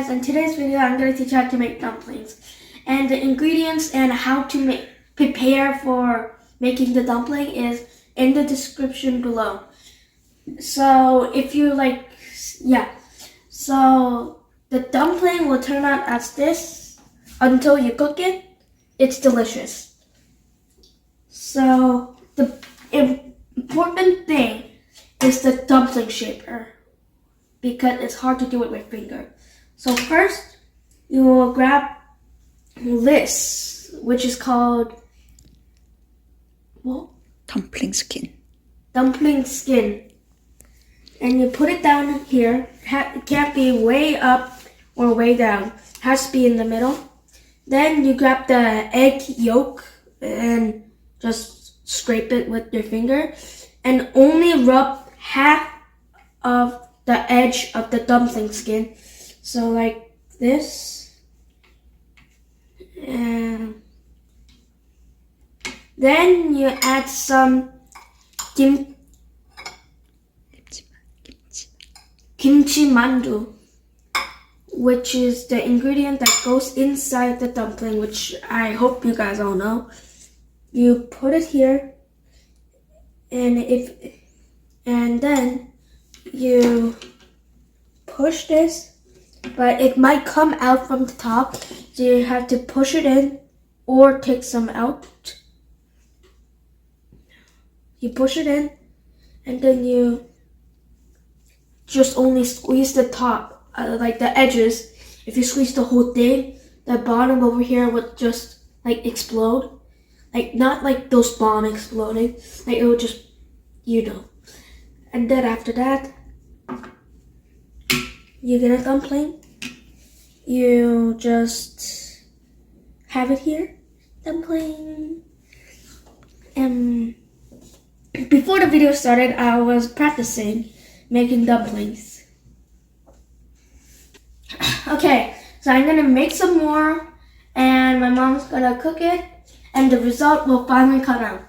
guys, in today's video I'm going to teach you how to make dumplings and the ingredients and how to prepare for making the dumpling is in the description below. So if you so the dumpling will turn out as this until you cook it. It's delicious. So the important thing is the dumpling shaper, because it's hard to do it with finger. So first, you will grab this, which is called dumpling skin. Dumpling skin. And you put it down here. It can't be way up or way down. It has to be in the middle. Then you grab the egg yolk and just scrape it with your finger. And only rub half of the edge of the dumpling skin. So like this. And then you add some kimchi mandu, which is the ingredient that goes inside the dumpling, which I hope you guys all know. You put it here, and then you push this, but it might come out from the top, so you have to push it in or take some out. You push it in, and then you just only squeeze the top, like the edges. If you squeeze the whole thing, the bottom over here would just like explode. Like not like those bombs exploding, like it would just, And then after that, you get a dumpling. You just have it here, dumpling. And before the video started, I was practicing making dumplings. Okay, so I'm gonna make some more, and my mom's gonna cook it, and the result will finally come out.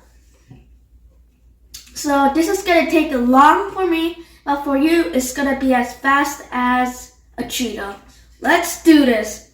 So this is gonna take long for me, but for you, it's gonna be as fast as a Cheeto. Let's do this.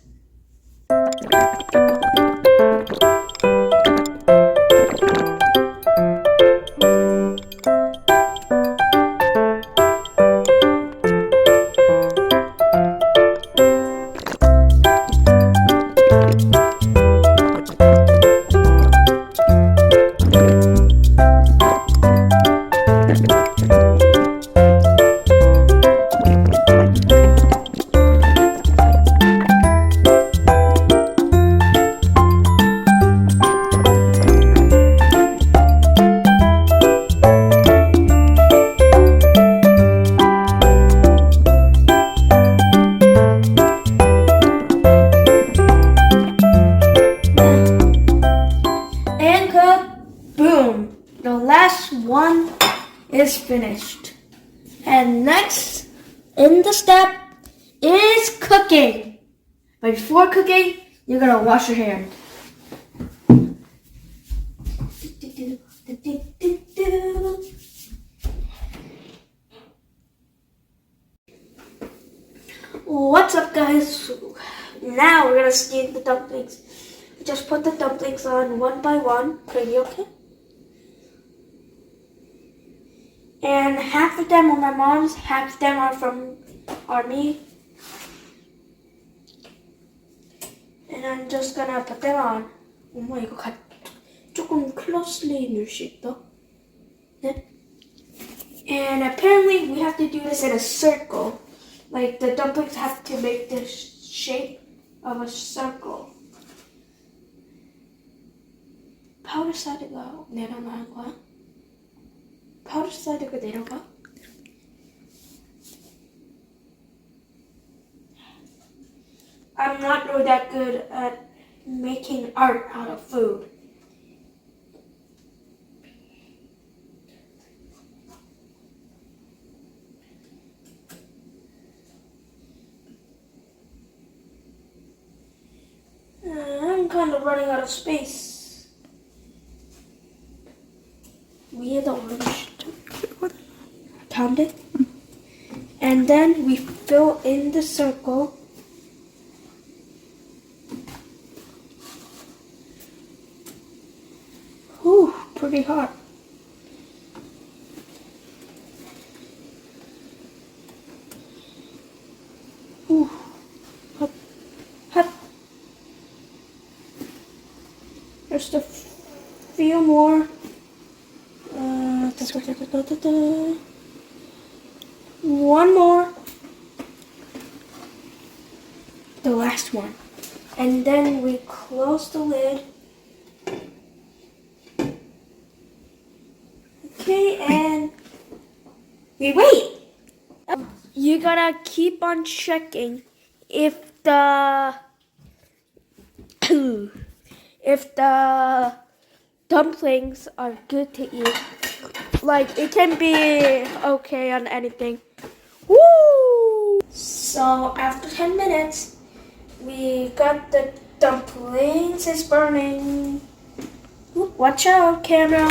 Boom! The last one is finished. And next in the step is cooking. But before cooking, you're gonna wash your hand. What's up, guys? Now we're gonna steam the dumplings. Just put the dumplings on one by one. Pretty okay? And half of them are my mom's, half of them are me. And I'm just gonna put them on. 엄마 이거 조금 closely 넣을 수 있다. 네? And apparently we have to do this in a circle. Like the dumplings have to make the shape of a circle. 파우더 사이드가 내려가는 거야? 파우더 사이드가 내려가? I'm not really that good at making art out of food. I'm kind of running out of space. 위에다 올려주시죠. 가운데? And then we fill in the circle pretty hot. Ooh, hot, hot. Just a few more. One more. The last one. And then we close the lid. Okay, and we wait. You gotta keep on checking if the if the dumplings are good to eat. Like, it can be okay on anything. Woo! So after 10 minutes, we got the dumplings. It's burning. Oop, watch out, camera.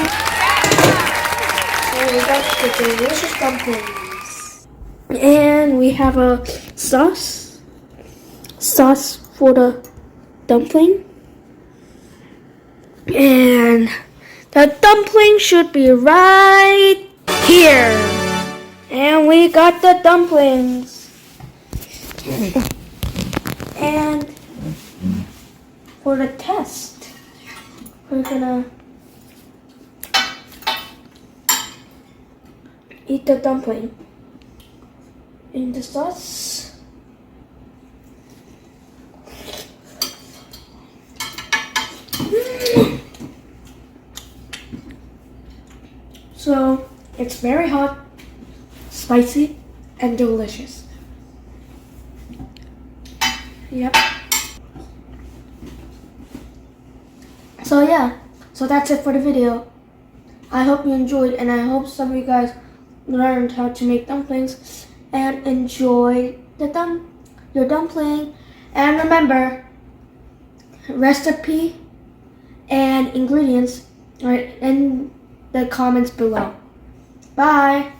So we got the delicious dumplings. And we have a sauce for the dumpling. And the dumpling should be right here. And we got the dumplings. And for the test, we're gonna eat the dumpling in the sauce. So it's very hot, spicy, and delicious. Yep. So yeah, so that's it for the video. I hope you enjoyed, and I hope some of you guys learned how to make dumplings and enjoy your dumpling. And remember, recipe and ingredients are in the comments below. Bye.